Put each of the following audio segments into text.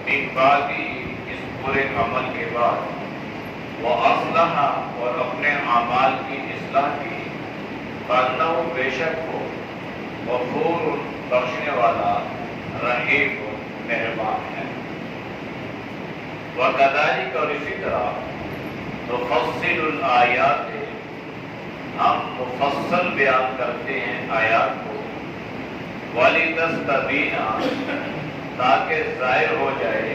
من بعد اس پورے عمل کے بعد وہ اصلح اور اپنے اعمال کی اصلاح کی فَإِنَّهُ بے شک ہو غفور بخشنے والا رحیم مہربان ہے۔ وَكَذَلِكَ اور اسی طرح نُفَصِّلُ الْآيَاتِ ہم مفصل بیان کرتے ہیں آیات کو وَلِتَسْتَبِينَ تاکہ ظاہر ہو جائے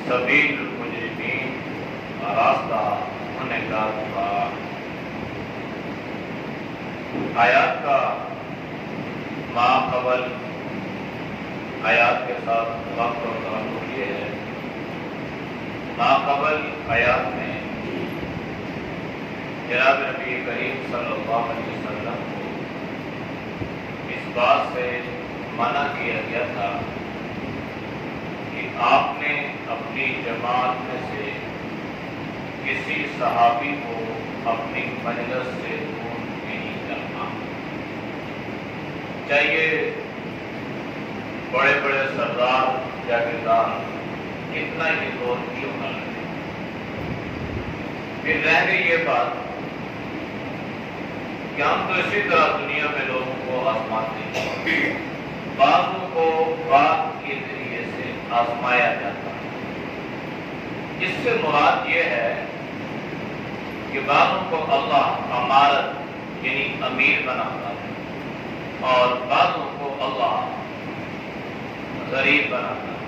سبیل المجرمین راستہ گنہگار کا۔ آیات کا ما قبل آیات کے ساتھ وقت اور تعلق یہ ہے، ما قبل آیات میں جناب نبی کریم صلی اللہ علیہ وسلم کو اس بات سے منع کیا گیا تھا کہ آپ نے اپنی جماعت میں سے کسی صحابی کو اپنی مجلس سے دور نہیں کرنا چاہیے، بڑے بڑے سردار جاگیردار کتنا ہی دور کیوں نہ لگے۔ پھر رہ گئی یہ بات کہ ہم تو اسی طرح دنیا میں لوگوں کو آزماتے ہیں، بعضوں کو بات کے ذریعے سے آزمایا جاتا ہے۔ اس سے مراد یہ ہے کہ بعضوں کو اللہ امارت یعنی امیر بناتا ہے اور بعضوں کو اللہ غریب بناتا ہے۔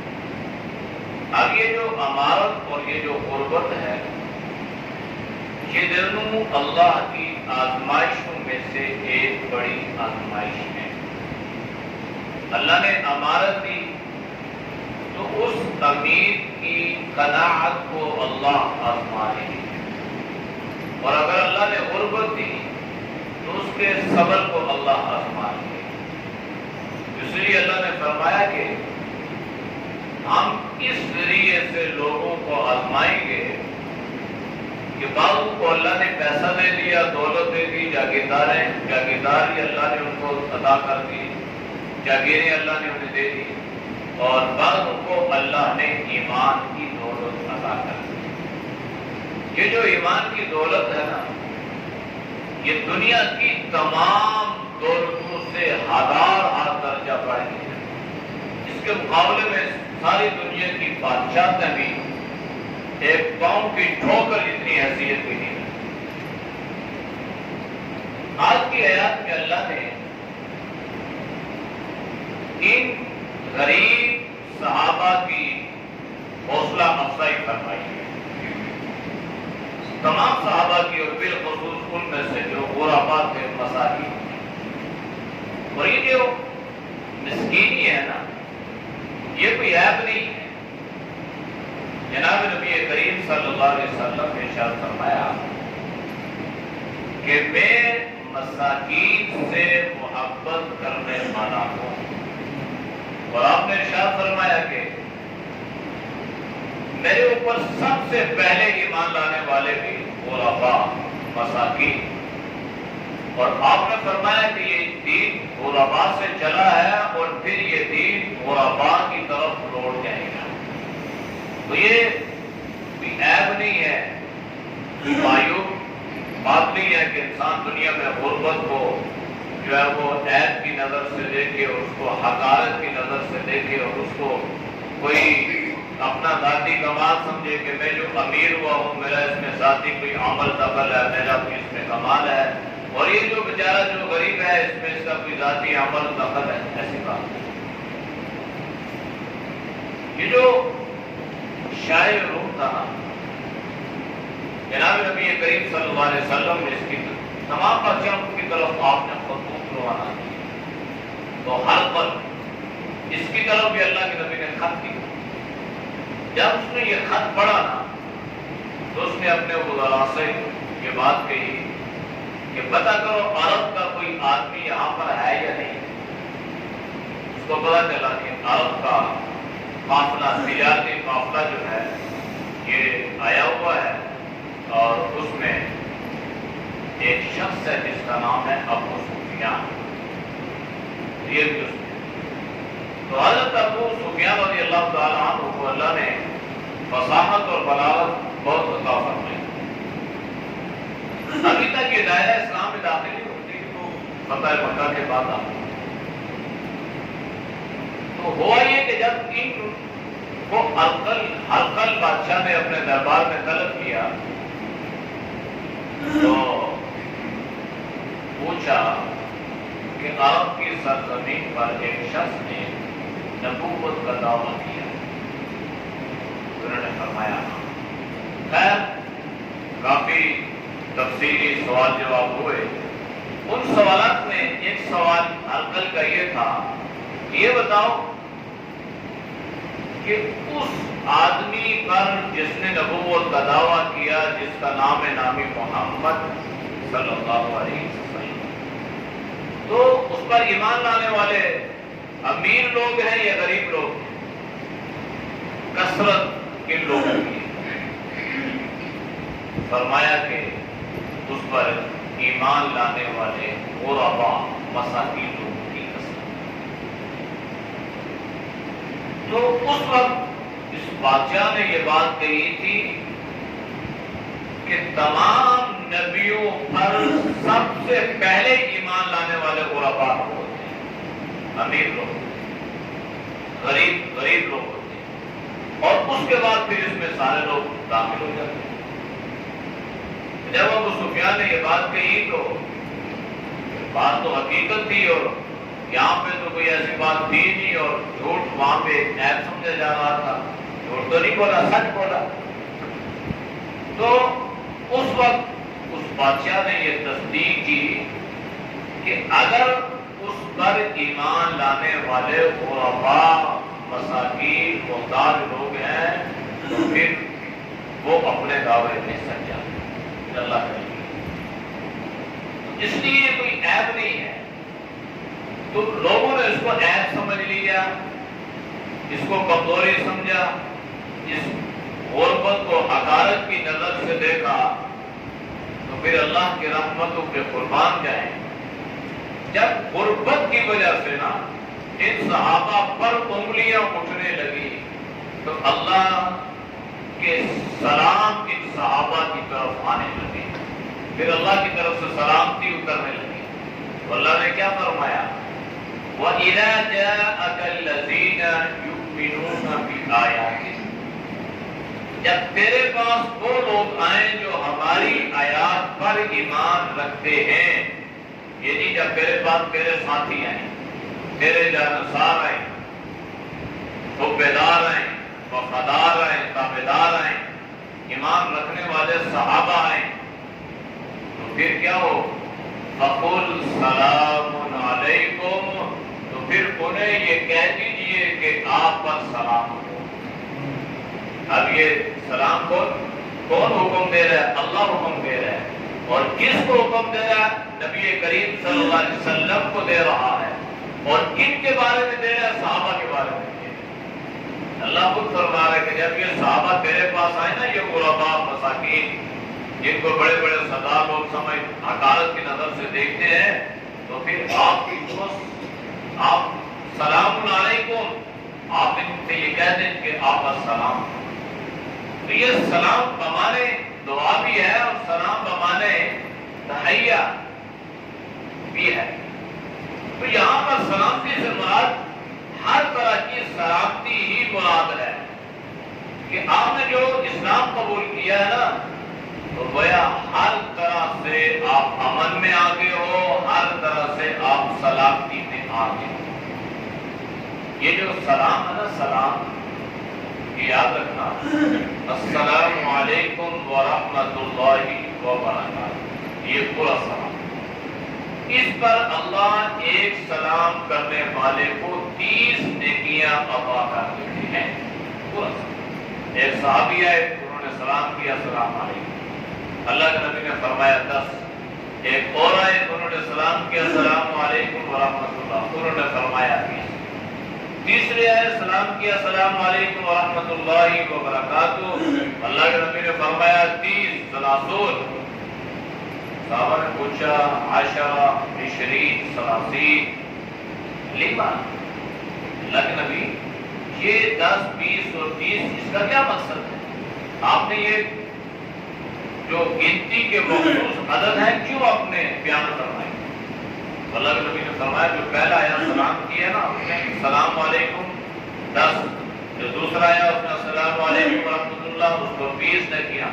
اب یہ جو امارت اور یہ جو غربت ہے، یہ دونوں اللہ کی آزمائشوں میں سے ایک بڑی آزمائش ہے۔ اللہ نے امارت دی تو اس امیر کی قناعت کو اللہ آزمائے گی، اور اگر اللہ نے غربت دی تو اس کے صبر کو اللہ آزمائے گی۔ اس لیے اللہ نے فرمایا کہ ہم اس ذریعے سے لوگوں کو آزمائیں گے کہ بعضوں کو اللہ نے پیسہ دے دیا، دولت دے دی، جاگیرداری اللہ نے ان کو عطا کر دی، جاگیریں اللہ نے انہیں دے دی، اور بعضوں کو اللہ نے ایمان کی دولت عطا کر دی۔ یہ جو ایمان کی دولت ہے نا، یہ دنیا کی تمام دولتوں سے ہزار درجہ بڑھ گئی ہے۔ اس کے مقابلے میں ساری دنیا کی بادشاہتیں بھی ایک پاؤں کی ٹھوکر جتنی حیثیت بھی نہیں ہے۔ آج کی آیات میں اللہ نے ان غریب صحابہ کی حوصلہ افزائی فرمائی ہے، تمام صحابہ کی، اور بالخصوص ان میں سے جو غرباء تھے، مساکین۔ اور یہ جو مسکینی ہے نا، یہ کوئی عیب نہیں ہے۔ جناب نبی کریم صلی اللہ علیہ وسلم نے ارشاد فرمایا کہ میں مساکین سے محبت کرنے والا ہوں، اور آپ نے ارشاد فرمایا کہ میرے اوپر سب سے پہلے ایمان لانے والے بھی غرباء مساکین، اور آپ نے فرمایا کہ یہ دین غرباء سے چلا ہے اور پھر یہ دین غرباء کی طرف لوٹ جائے گا۔ تو یہ بھی عیب نہیں ہے، معیوب بات نہیں ہے کہ انسان دنیا میں غربت کو جو ہے وہ عیب کی نظر سے دیکھے، اور اس کو حقارت کی نظر سے دیکھے، اور اس کو کوئی اپنا ذاتی کمال سمجھے کہ میں جو امیر ہوا ہوں، میرا اس میں ذاتی کوئی عمل دخل ہے، میرا کوئی اس میں کمال ہے، اور یہ جو بیچارہ جو غریب ہے اس میں اس کا کوئی ذاتی عمل دخل ہے، ایسی بات ہے۔ یہ جو شاہ روم تھا نا، جناب نبی کریم صلی اللہ علیہ وسلم نے اس کی تمام بادشاہوں کی طرف آپ نے خطوط روانہ کیا، تو ہر پر اس کی طرف بھی اللہ کے نبی نے خط کیا۔ جب اس نے یہ خط پڑھا نا، تو اس نے اپنے وزراء سے یہ بات کہی کہ پتہ کرو عرب کا کوئی آدمی یہاں پر ہے یا نہیں۔ اس کو پتہ چلا کہ عرب کا قافلہ، تجارتی قافلہ جو ہے یہ آیا ہوا ہے، اور اس میں ایک شخص ہے جس کا نام ہے ابو سفیان، یہ بھی اس میں۔ تو حضرت ابو سفیان رضی اللہ تعالیٰ عنہ کو اللہ نے فصاحت اور بلاغت بہت عطا فرمائی. ابھی تک یہ دائرہ اسلام میں داخل نہیں ہوتی تو فتح مکہ کے بعد آتا. تو ہوا یہ کہ جب ان کو ہرقل بادشاہ نے اپنے دربار میں طلب کیا تو پوچھا کہ آپ کی سرزمین پر ایک شخص نے نبوت کا دعویٰ کیا. انہوں نے فرمایا خیر کافی تفصیلی سوال جواب ہوئے. ان سوالات میں ایک سوال ہرقل کا یہ تھا یہ بتاؤ کہ اس آدمی پر جس نے نبوت کا دعویٰ کیا جس کا نام نامی محمد صلی اللہ علیہ وسلم تو اس پر ایمان لانے والے امیر لوگ ہیں یا غریب لوگ ہیں؟ کثرت کن لوگوں کی؟ فرمایا کہ اس پر ایمان لانے والے غربا مساکین لوگوں کی کثرت. تو اس وقت اس بادشاہ نے یہ بات کہی تھی کہ تمام نبیوں پر سب سے پہلے ایمان لانے والے غربا لوگ ہوتے ہیں, امیر لوگ, غریب لوگ ہوتے ہیں, اور اس کے بعد پھر اس میں سارے لوگ داخل ہو جاتے ہیں. جب ابو سفیان نے یہ بات کہی تو بات تو حقیقت تھی اور یہاں پہ تو کوئی ایسی بات تھی نہیں اور جھوٹ وہاں پہ ایک عیب سمجھا جا رہا تھا. جھوٹ تو نہیں بولا, سچ بولا. تو اس وقت اس بادشاہ نے یہ تصدیق کی کہ اگر اس پر ایمان لانے والے غربا مساکین محتاج لوگ ہیں تو پھر وہ اپنے دعوے میں سچ جاتے ہیں. اللہ اس لیے کوئی عیب نہیں ہے. تو لوگوں نے اس کو عیب سمجھ لیا, اس کو کمزوری سمجھا, اس غربت کو حقارت کی نظر سے دیکھا تو پھر اللہ کی رحمتوں کے قربان جائیں. جب غربت کی وجہ سے نا ان صحابہ پر انگلیاں اٹھنے لگی تو اللہ کہ سلام ان صحابہ کی طرف آنے لگے, پھر اللہ کی طرف سے سلامتی اترنے لگی. تو اللہ نے کیا فرمایا وَإِذَا جَاءَكَ الَّذِينَ يُؤْمِنُونَ بِآيَاتِنَا, جب تیرے پاس وہ لوگ آئیں جو ہماری آیات پر ایمان رکھتے ہیں, یعنی جب تیرے پاس تیرے ساتھی آئیں, تیرے جانصار آئیں, حبیدار آئیں, وفادار آئیں, تابعدار آئیں, ایمان رکھنے والے صحابہ آئیں, تو پھر کیا ہو فَقُلْ سَلَامٌ عَلَيْكُمْ, تو پھر انہیں یہ کہہ دیجئے کہ آپ پر سلام ہو. اب یہ سلام کون حکم دے رہا ہے؟ اللہ حکم دے رہا ہے. اور کس کو حکم دے رہا ہے؟ نبی کریم صلی اللہ علیہ وسلم کو دے رہا ہے. اور کن کے بارے میں دے رہا ہے؟ صحابہ کے بارے میں. اللہ خود فرما رہا ہے کہ جب یہ صحابہ تیرے پاس آئے نا, یہ غربا مساکین جن کو بڑے بڑے سردار لوگ سمجھ حقارت کی نظر سے دیکھتے ہیں, تو پھر آپ کی آپ سلام علیکم, آپ ان سے یہ کہہ دیں کہ آپ السلام. تو یہ سلام بمانے دعا بھی ہے اور سلام بمانے تحیہ بھی ہے. تو یہاں پر سلامتی سے مراد ہر طرح کی سلامتی ہی مراد ہے کہ آپ نے جو اسلام قبول کیا ہے نا, تو گویا ہر طرح سے آپ امن میں آگے ہو, ہر طرح سے آپ سلامتی میں آگے ہو. یہ جو سلام ہے نا, سلام یہ یاد رکھنا, السلام علیکم ورحمۃ اللہ وبرکاتہ, یہ پورا سلام. اس پر اللہ ایک سلام کرنے والے کو 30 نیکیاں عطا کر دیتے ہیں. پورا سلام. ایک صحابی آئے, انہوں نے سلام کیا السلام علیکم, اللہ کے نبی نے فرمایا 10. ایک اور آئے, انہوں نے سلام کیا السلام علیکم ورحمۃ اللہ, انہوں نے فرمایا 20. تیسرے آئے, سلام کیا السلام علیکم ورحمۃ اللہ وبرکاتہ, اللہ کے نبی نے فرمایا 30. 30. صحابہ نے پوچھا 10 20 30 لما, اللہ کے نبی یہ 10 20 اور 30 اس کا کیا مقصد ہے؟ آپ نے یہ جو گنتی کے مخصوص عدد ہے کیوں اپنے بیان فرمائی؟ اللہ کے نبی نے فرمایا جو پہلا آیا سلام کیا نا اس نے السلام علیکم 10، جو دوسرا آیا اس نے السلام علیکم ورحمۃ اللہ اس کو 20 نے کیا،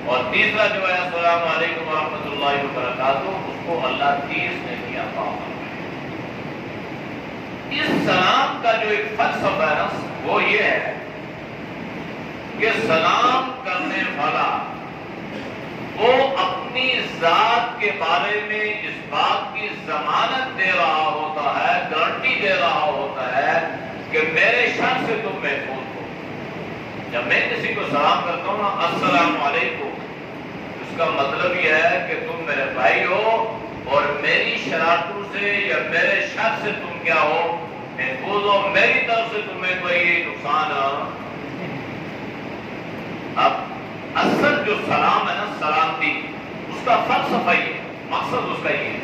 اور تیسرا جو آیا السلام علیکم ورحمۃ اللہ وبرکاتہ اس کو اللہ 30 نے کیا۔ اس سلام کا جو ایک فلسفہ ہے نا وہ یہ ہے کہ سلام کرنے والا وہ اپنی ذات کے بارے میں اس بات کی ضمانت دے رہا ہوتا ہے، گارنٹی دے رہا ہوتا ہے کہ میرے شر سے تم محفوظ ہو۔ جب میں کسی کو سلام کرتا ہوں نا السلام علیکم، اس کا مطلب یہ ہے کہ تم میرے بھائی ہو اور میری شرارتوں سے یا میرے شر سے تم کیا ہو، محفوظ ہو، میری طرف سے تمہیں کوئی نقصان۔ اب اصل جو سلام ہے نا سلامتی، اس کا فلسفہ یہ ہے، مقصد اس کا یہ ہے،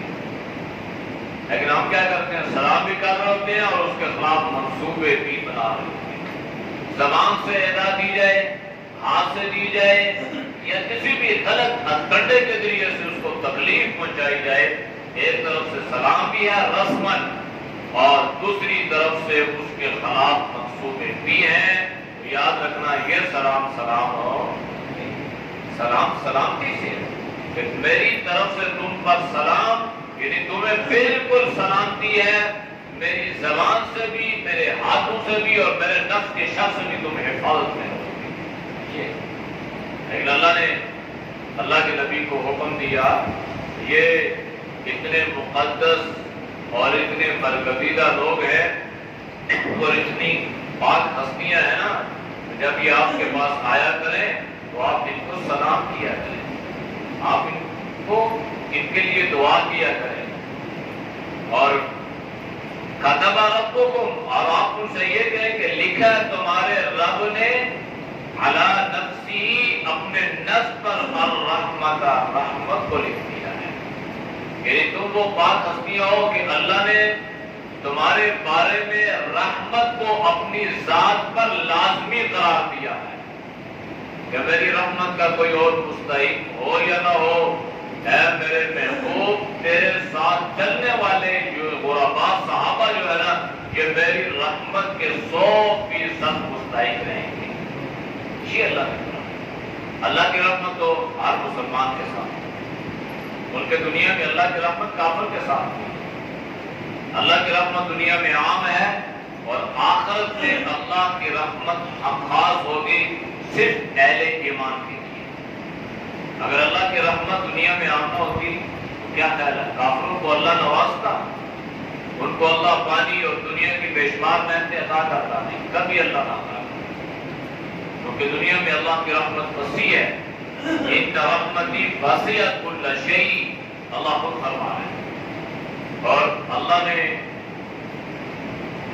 لیکن ہم کیا کرتے ہیں سلام بھی کر رہے ہوتے ہیں اور اس کے خلاف منصوبے بھی بنا رہے ہوتے ہیں۔ زبان سے ادا دی جائے، ہاتھ سے دی جائے، یا کسی بھی غلط ہتھکنڈے کے ذریعے سے اس کو تکلیف پہنچائی جائے، ایک طرف سے سلام بھی ہے رسمن اور دوسری طرف سے اس کے خلاف منصوبے بھی ہیں۔ یاد رکھنا یہ سلام سلام ہو، سلام سلامتی سے کہ میری طرف سے تم پر سلام، یعنی تمہیں بالکل سلامتی ہے، میری زبان سے بھی، میرے ہاتھوں سے بھی اور میرے نفس کے شر سے بھی تم حفاظت میں ہوگی۔ لیکن اللہ نے اللہ کے نبی کو حکم دیا، یہ اتنے مقدس اور اتنے برگزیدہ لوگ ہیں اور اتنی پاک ہستیاں ہیں نا، جب یہ آپ کے پاس آیا کریں تو آپ ان کو سلام کیا کریں، آپ ان کے لیے دعا کیا کریں، اور کتب ربکم، اور آپ ان سے یہ کہیں کہ لکھا تمہارے رب نے علی نفسی، اپنے نفس پر الرحمت، رحمت کو لکھ دیا ہے۔ یعنی تم وہ پاک ہستیاں ہو کہ اللہ نے تمہارے بارے میں رحمت کو اپنی ذات پر لازمی قرار دیا ہے کہ میری رحمت کا کوئی اور مستحق ہو یا نہ ہو، اے میرے محبوب تیرے ساتھ چلنے والے جو غرباء صحابہ جو ہے نا، یہ میری رحمت کے 100% مستحق رہیں گے۔ یہ اللہ کی رحمت تو ہر مسلمان کے ساتھ، ملک دنیا میں اللہ کی رحمت کافر کے ساتھ، اللہ کی رحمت دنیا میں عام ہے، اور آخرت میں اللہ کی رحمت خاص ہوگی صرف اہل ایمان کے لیے۔ اگر اللہ کی رحمت دنیا میں عام نہ ہوتی تو کیا خیال ہے، کافروں کو اللہ نوازتا، ان کو اللہ پانی اور دنیا کی بے شمار نعمتیں عطا کرتا نہیں، کبھی اللہ نہ کرتا، کیونکہ دنیا میں اللہ کی رحمت وسیع ہے۔ ان رحمتی وسعت کل شیء، اللہ خود فرما رہے ہیں، اور اللہ نے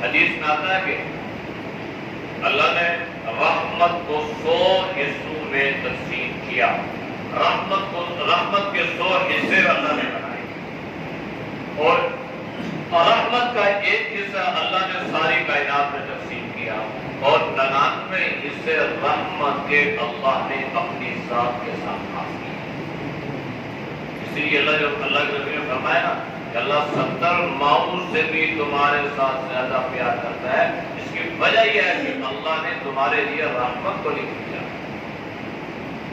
حدیث میں آتا ہے کہ اللہ نے رحمت کو 100 حصوں میں تقسیم کیا، رحمت کے 100 حصے اللہ نے بنائے، اور رحمت کا ایک حصہ اللہ نے ساری کائنات میں تقسیم کیا، اور 99 حصے رحمت کے اللہ نے اپنی ذات کے ساتھ خاص کیے۔ اس لیے اللہ کے نبی نے فرمایا نا کہ اللہ 70 ماؤں سے بھی تمہارے ساتھ زیادہ پیار کرتا ہے، اس کی وجہ یہ ہے کہ اللہ نے تمہارے لیے رحمت کو لکھ دیا۔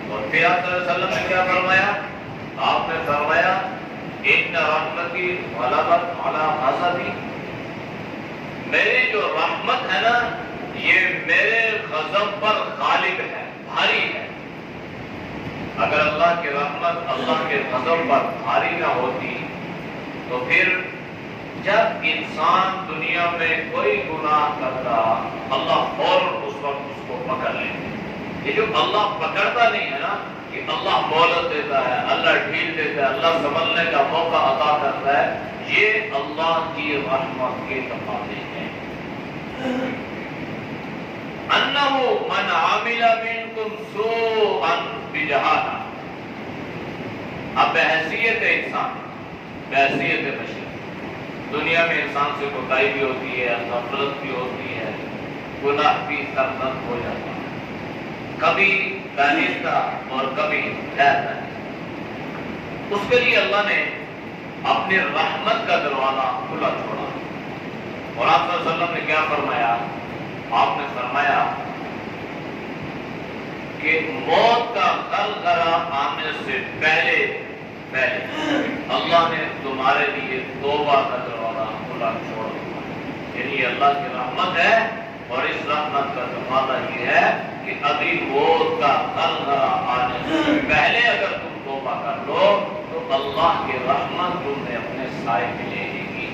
اور پھر آپ صلی اللہ علیہ وسلم نے کیا فرمایا؟ آپ نے فرمایا ان رحمتی غلبت علی غضبی، میری جو رحمت ہے نا یہ میرے غضب پر غالب ہے، بھاری ہے۔ اگر اللہ کی رحمت اللہ کے غضب پر بھاری نہ ہوتی تو پھر جب انسان دنیا میں کوئی گناہ کرتا اللہ فوراً اس وقت اس کو پکڑ لیتے۔ یہ جو اللہ پکڑتا نہیں ہے نا، کہ اللہ مہلت دیتا ہے، اللہ ڈھیل دیتا ہے، اللہ سنبھلنے کا موقع عطا کرتا ہے، یہ اللہ کی رحمت کے تقاضے ہیں۔ انہ من عامل منکم سوءا بجہالہ، اب بحیثیت انسان، بحیثیت بشر، دنیا میں انسان سے کوتاہی بھی ہوتی ہے، غفلت بھی ہوتی ہے، گناہ بھی سرزد ہو جاتا ہے، کبھی دانستہ اور کبھی غیر دانستہ۔ اس کے لیے اللہ نے اپنی رحمت کا دروازہ کھلا چھوڑا، اور آپ صلی اللہ علیہ وسلم نے کیا فرمایا؟ آپ نے فرمایا کہ موت کا غرغرہ آنے سے پہلے اللہ نے تمہارے لیے توبہ کا دروازہ کھلا چھوڑ دیا۔ یعنی یہ اللہ کی رحمت ہے، اور اس رحمت کا دروازہ یہ ہے کہ ابھی موت کا غرغرہ آنے سے پہلے اگر تم توبہ کر لو تو اللہ کی رحمت تمہیں اپنے سائے میں لے لے گی۔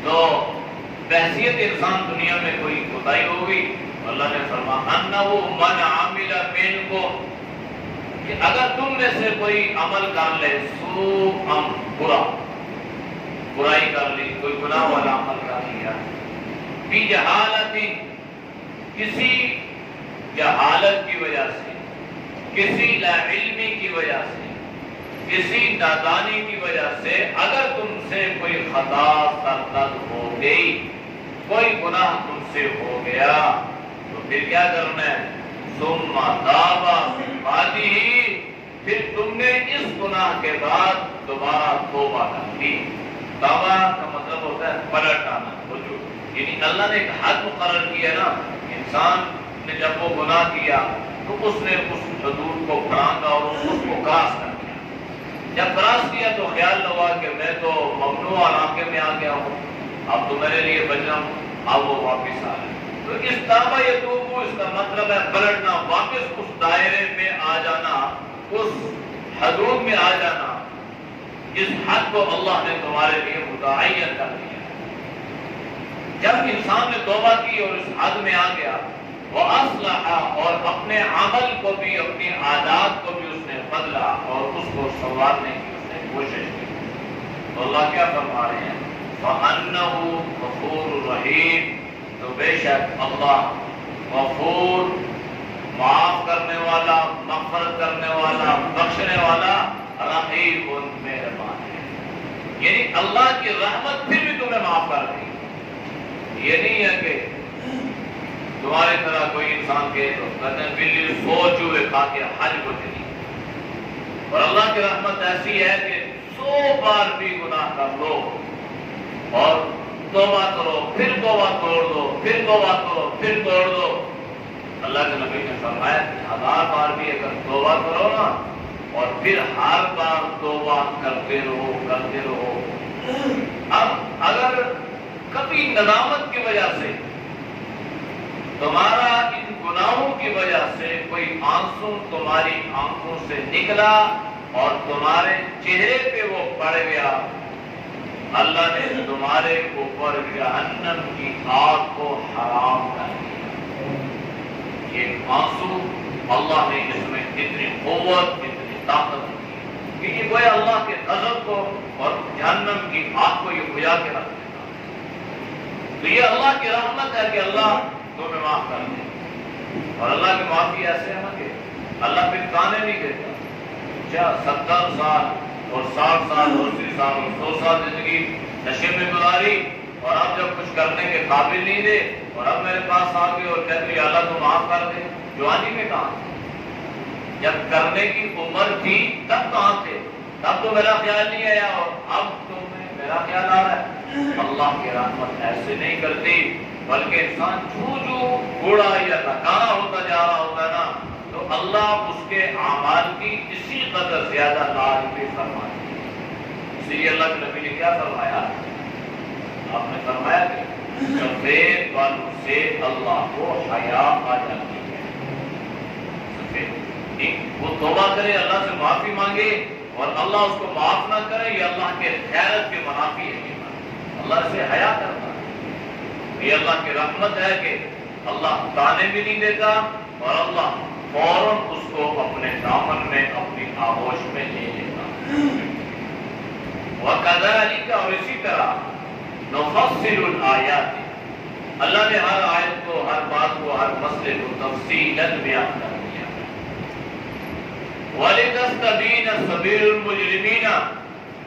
تو بحثیت انسان دنیا میں کوئی کوتاہی ہوگی، اللہ نے فرمایا انہو من عامل منکم، کہ اگر تم میں سے کوئی عمل کر لے سوءً برائی کر لی، کوئی گناہ والا عمل کر لیا، بجہالت، کسی جہالت کی وجہ سے، کسی لا علمی کی وجہ سے، کسی نادانی کی وجہ سے اگر تم سے کوئی خطا سرزد ہو گئی، کوئی گناہ تم سے ہو گیا، تو پھر کیا کرنا ہے؟ ثم تاب من بعدہ، پھر تم نے اس گناہ کے بعد دوبارہ توبہ کر لی۔ توبہ کا مطلب ہوتا ہے پلٹ آنا، رجوع۔ یعنی اللہ نے ایک حد مقرر کیا نا، انسان نے جب وہ گناہ کیا تو اس نے اس حدود کو پھلانگا اور اس کو کراس کر دیا۔ جب کراس کیا تو خیال ہوا کہ میں تو ممنوع علاقے میں آ گیا ہوں، اب تو میرے لیے بچنا، اب وہ واپس آ گیا۔ تو اس توبہ یتوب، اس کا مطلب ہے پلٹنا، واپس اس دائرے میں آ جانا، اس حدود میں آ جانا جس حد کو اللہ نے تمہارے لیے متعین کر دیا۔ جب انسان نے توبہ کی اور اس حد میں آ گیا، وہ اصلح، اور اپنے عمل کو بھی، اپنی عادات کو بھی اس نے بدلا اور اس کو سنوارنے کی اس نے کوشش کی، تو اللہ کیا فرما رہے ہیں؟ فَأَنَّهُ غَفُورٌ رَحِيمٌ، تو بے شک اللہ غفور، معاف کرنے والا، مغفرت کرنے والا، بخشنے والا، رحیم، مہربان ہے۔ یعنی اللہ کی رحمت پھر بھی تمہیں معاف کر دی۔ یہ نہیں ہے کہ تمہاری طرح کوئی انسان کے تو کہتے ہیں بلی سو چوہے کھا کے حج کو چلی، اور اللہ کی رحمت ایسی ہے کہ 100 بار بھی گناہ کر لو اور توبہ کرو، پھر توبہ توڑ دو، پھر توبہ کرو، پھر توڑ دو۔ اللہ کے نبی نے فرمایا کہ 1000 بار بھی اگر توبہ کرو نا، اور پھر ہر بار توبہ کرتے رہو۔ اب اگر کبھی ندامت کی وجہ سے، تمہارا ان گناہوں کی وجہ سے کوئی آنسو تمہاری آنکھوں سے نکلا اور تمہارے چہرے پہ وہ پڑ گیا، اللہ نے تمہارے اوپر جہنم کی آگ کو حرام کر دیا۔ یہ آنسو اللہ نے اس میں اتنی قوت، اتنی طاقت دی کہ یہ گویا اللہ کے غضب کو اور جہنم کی آگ کو یہ بجھا کے رکھ دیتا۔ تو یہ اللہ کی رحمت ہے کہ اللہ تمہیں معاف کر دے، اور اللہ کی معافی ایسے ہے نا کہ اللہ پھر تانے نہیں دیتا۔ کیا 70 سال اور 60 سال اور 80 سال اور 100 سال زندگی نشے میں گزاری، اور اب جب کچھ کرنے کے قابل نہیں دے، اور اب میرے پاس آ گئے اور کہتے ہیں اللہ تو معاف کر دے۔ جوانی میں کہاں تھے؟ جب کرنے کی عمر تھی تب کہاں تھے؟ تب تو میرا خیال نہیں آیا، اور اب تو میرا خیال آ رہا ہے۔ اللہ کی رحمت ایسے نہیں کرتی، بلکہ انسان جو بوڑھا یا تھکانا ہوتا جا رہا ہوتا ہے نا، تو اللہ اس کے اعمال کی اسی قدر زیادہ لاج بھی فرماتی ہے۔ اس لیے اللہ کے نبی نے کیا فرمایا؟ آپ نے فرمایا کہ سفید بالوں سے اللہ کو حیا آ جاتی ہے۔ وہ توبہ کرے، اللہ سے معافی مانگے، اور اللہ اس کو معاف نہ کرے، یہ اللہ کے خیرت کے منافی ہے۔ اللہ سے حیا کرتا ہے، یہ اللہ کی رحمت ہے کہ اللہ تانے بھی نہیں دیتا، اور اللہ فوراً اس کو اپنے دامن میں، اپنی آغوش میں لے لیتا۔ وَكَذَلِكَ، اور اسی طرح نُفَصِّلُ الْآيَاتِ، اللہ نے ہر آیت کو، ہر بات کو، ہر مسئلے کو تفصیلاً بیان کر دیا۔ وَلِتَسْتَبِينَ سَبِيلُ الْمُجْرِمِينَ،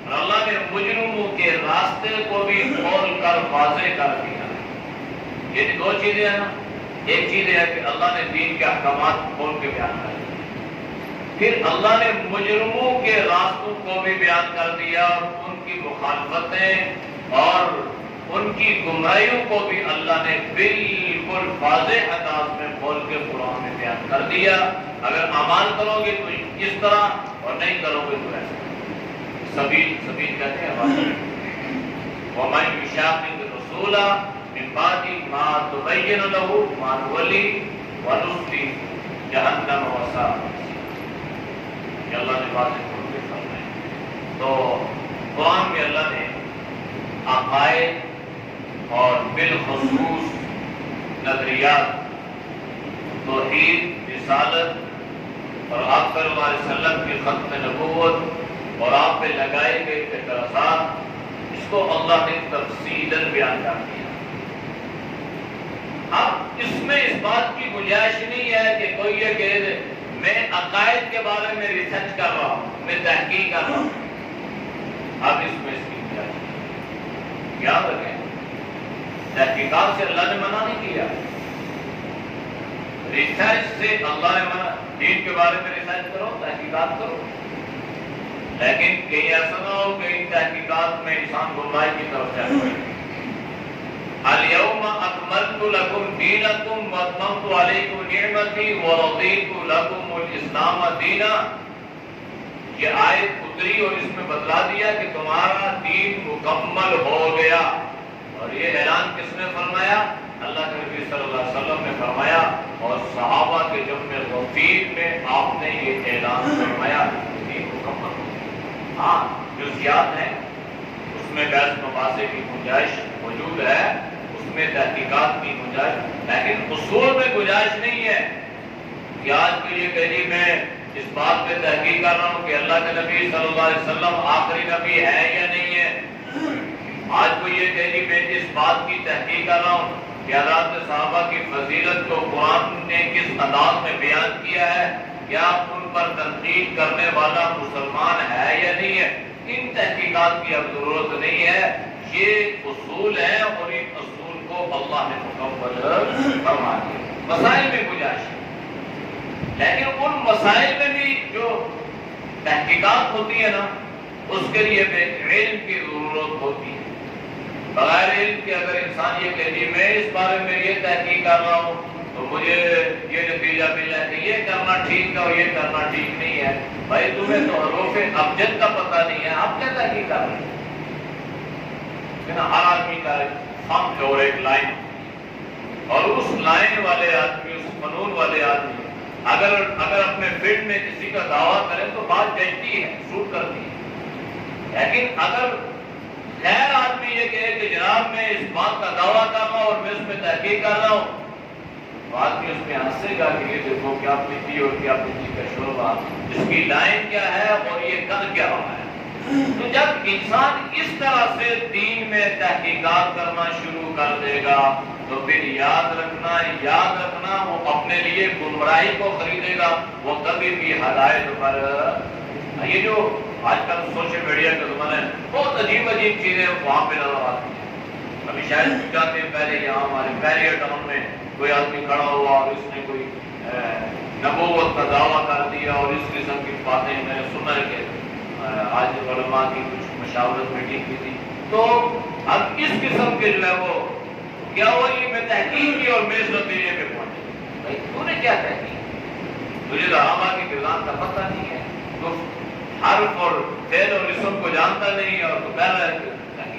اور اللہ نے مجرموں کے راستے کو بھی کھول کر واضح کر دیا۔ یعنی دو چیزیں ہیں نا، ایک چیز ہے کہ اللہ نے دین کے احکامات کھول کے بیان کر دیا، پھر اللہ نے مجرموں کے راستوں کو بھی بیان کر دیا، ان کی مخالفتیں اور ان کی گمراہیوں کو بھی اللہ نے بالکل واضح انداز میں کھول کے قرآن میں بیان کر دیا۔ اگر اعمال کرو گے تو اس طرح اور نہیں کرو گے تو ایسا۔ سبیل کہتے ہیں وَمَن يُشَاقِقِ الرَّسُولَ مِن بَعْدِ مَا تُبَيَّنَ لَهُ مَا نُوَلِّهُ وَنُصْلِهُ جَهَنَّمَ وَسَاءَتْ مَصِيرًا۔ یہ اللہ نے واضح کھول کے فرمایا۔ تو قرآن میں اللہ نے عقائد اور بالخصوص نظریات، توحید، رسالت اور آپ صلی اللہ علیہ وسلم کی ختم نبوت اور آپ پہ لگائے گئے اعتراضات، اس کو اللہ نے تفصیلاً بیان کر دیا۔ اب اس میں اس بات کی گنجائش نہیں ہے کہ کوئی یہ کہ میں عقائد کے بارے میں ریسرچ کر رہا ہوں، میں تحقیق کر رہا ہوں، اب اس میں اس کی گنجائش نہیں۔ یاد رکھیں تحقیقات سے اللہ نے منع نہیں کیا، ریسرچ سے اللہ نے منع، دین کے بارے میں ریسرچ کرو، تحقیقات کرو، لیکن کہیں ایسا نہ ہو کہ ان تحقیقات میں انسان گمراہی کی طرف جائے۔ اليوم اکملت لکم دینکم واتممت علیکم نعمتی ورضیت لکم الاسلام دینا۔ یہ آیت اتری اور اس میں بتلا دیا کہ تمہارا دین مکمل ہو گیا، اور یہ اعلان کس نے فرمایا؟ اللہ کے نبی صلی اللہ علیہ وسلم نے فرمایا، اور صحابہ کے جمع غفیر میں آپ نے یہ اعلان فرمایا کہ دین مکمل ہو گیا۔ ہاں جزیات ہیں، اس میں بحث مباحثے کی گنجائش موجود ہے، اس میں تحقیقات کی گنجائش، لیکن اصول میں گنجائش نہیں ہے کہ آج کے لیے کہیے میں اس بات پہ تحقیق کر رہا ہوں کہ اللہ کے نبی صلی اللہ علیہ وسلم آخری نبی ہے یا نہیں ہے۔ آج کو یہ کہیے میں اس بات کی تحقیق کر رہا ہوں کہ حضرات صحابہ کی فضیلت کو قرآن نے کس انداز میں بیان کیا ہے، کیا ان پر تنقید کرنے والا مسلمان ہے یا نہیں ہے۔ ان تحقیقات کی اب ضرورت نہیں ہے، یہ اصول ہیں اور ان اصول کو اللہ نے مکمل فرما دیا۔ مسائل میں گنجائش ہے، لیکن ان مسائل میں بھی جو تحقیقات ہوتی ہے نا، اس کے لیے علم کی ضرورت ہوتی ہے۔ بغیر علم کے اگر انسان یہ کہے میں اس بارے میں یہ تحقیق کر رہا ہوں تو مجھے یہ نتیجہ ملا کہ یہ کرنا ٹھیک ہے اور یہ کرنا ٹھیک نہیں ہے، بھائی تمہیں تو حروف ابجد کا پتہ نہیں ہے، آپ کیا تحقیق کر رہے ہیں؟ ہر آدمی کا سمجھ اور ایک لائن، اور اس لائن والے آدمی، اس فنون والے آدمی اگر اپنے فیلڈ میں کسی کا دعویٰ کرے تو بات جچتی ہے، سوٹ کرتی ہے، لیکن اگر غیر آدمی یہ کہے کہ جناب میں اس بات کا دعویٰ کر رہا ہوں اور میں اس میں تحقیق کر رہا ہوں، تو آدمی اس میں ہنسے گا کہ یہ دیکھو کیا پتی اور کیا پتی کا شعبہ، اس کی لائن کیا ہے اور یہ کر کیا رہا ہے۔ تو جب انسان اس طرح سے دین میں تحقیقات کرنا شروع کر دے گا تو پھر یاد رکھنا وہ اپنے لیے گمراہی کو خریدے گا، وہ کبھی بھی ہدایت پر۔ یہ جو آج کل سوشل میڈیا کا زمانہ ہے، بہت عجیب چیزیں وہاں پہ نظر آتی ہیں۔ ابھی شاید جاتے ہیں پہلے یہاں ہمارے بیریئر ٹاؤن میں کوئی آدمی کھڑا ہوا اور اس نے کوئی نبوت کا دعویٰ کر دیا اور اس قسم کی باتیں میں نے سنا ہے کہ آج علماء کی کچھ مشاورت میٹنگ کی تھی، تو اب اس قسم کے جو ہے وہ کیا ہوا کہ میں تحقیق کی اور میں اس نتیجے پہ پہنچا۔ بھائی تو نے کیا تحقیق؟ تجھے تو علماء کی کردار کا پتہ نہیں ہے، تو حرف اور فعل اور اسم کو جانتا نہیں، اور تو کہہ رہا ہے کہ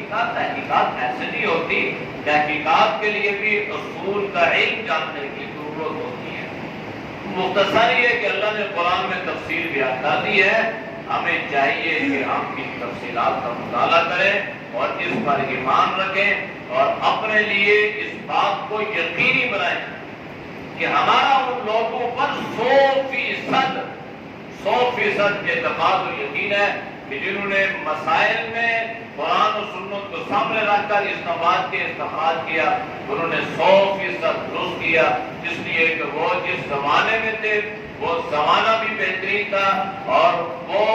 تحقیقات ایسے نہیں ہوتی، تحقیقات کے لیے بھی اصول کا علم جاننے کی ضرورت ہوتی ہے۔ مختصر یہ ہے کہ اللہ نے قرآن میں تفصیل بیان کر دی ہے، ہمیں چاہیے کہ ہم ان تفصیلات کا مطالعہ کریں اور اس پر ایمان رکھیں اور اپنے لیے اس بات کو یقینی بنائیں کہ ہمارا ان لوگوں پر 100% اعتقاد و یقین ہے کہ جنہوں نے مسائل میں قرآن و سنت کو سامنے رکھ کر استنباط کے استخراج کیا، انہوں نے 100% درست کیا، اس لیے کہ وہ جس زمانے میں تھے وہ زمانہ بھی بہترین تھا، اور وہ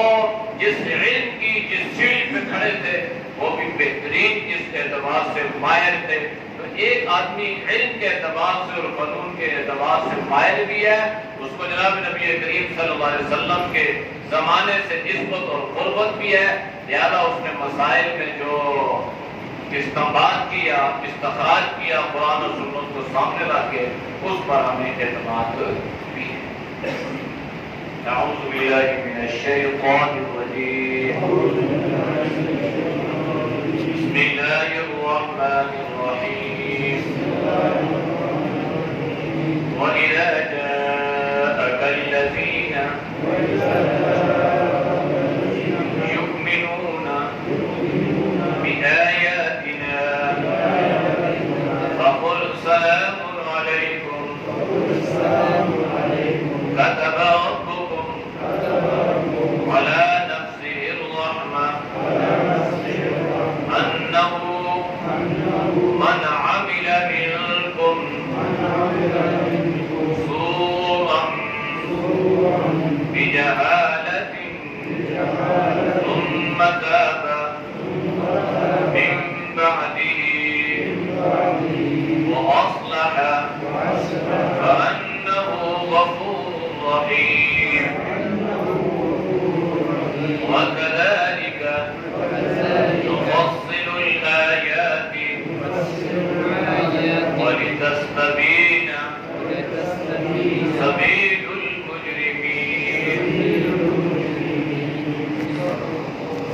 جس علم کی جس سیڑھی پہ کھڑے تھے وہ بھی بہترین اس اعتبار سے ماہر تھے. تو ایک آدمی علم کے اعتبار سے اور فنون کے اعتبار سے ماہر بھی ہے, اس کو جناب نبی کریم صلی اللہ علیہ وسلم کے زمانے سے نسبت اور قربت بھی ہے. لہذا اس نے مسائل میں جو استنباط کیا, استخراج کیا قرآن و سنت کو سامنے رکھ کے, اس پر ہمیں اعتماد بھی ہے. اعوذ باللہ من الشیطان الرجیم. بسم اللہ الرحمن الرحیم. وَإِذَا جَاءَكَ الَّذِينَ يُؤْمِنُونَ بِآيَاتِنَا فَقُلْ سَلَامٌ عَلَيْكُمْ كَتَبَ رَبُّكُمْ عَلَى نَفْسِهِ الرَّحْمَةَ أَنَّهُ مَنْ عَمِلَ مِنكُمْ سُوءًا بِجَهَالَةٍ ثُمَّ تَابَ من بعده وأصلح فأنه غفور رحيم. وكذلك نفصل الآيات ولتستبين